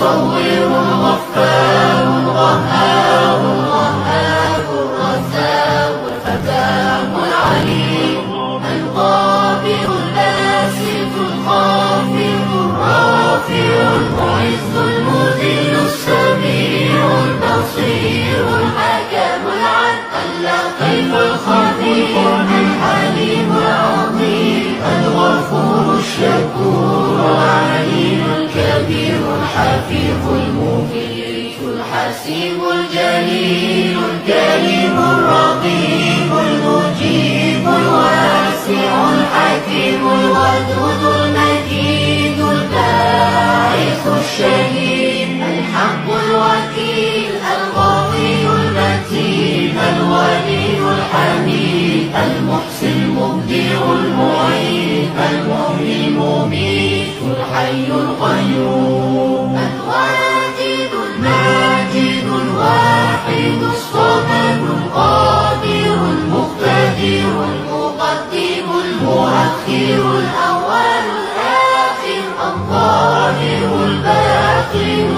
المصور الغفار القهار القهار الرزاق الفتاح العليم القابل الباسط الخافض الرافع المعز المذل السميع البصير الحكم العدل اللطيف الخبير الحليم العظيم الغفور الشكور العليم الكبير الحفيظ المميت الحسيب الجليل الكريم الرقيب المجيب الواسع الحكيم الودود المجيد الباعث الشهيد الحق الوكيل القوي المتين الولي الحميد المحسن المبدع المعيد المحيي المميت الحي القيوم الواجد الماجد الواحد الصمد القادر المقتدر المقدم المؤخر الأول الآخر الظاهر الباطن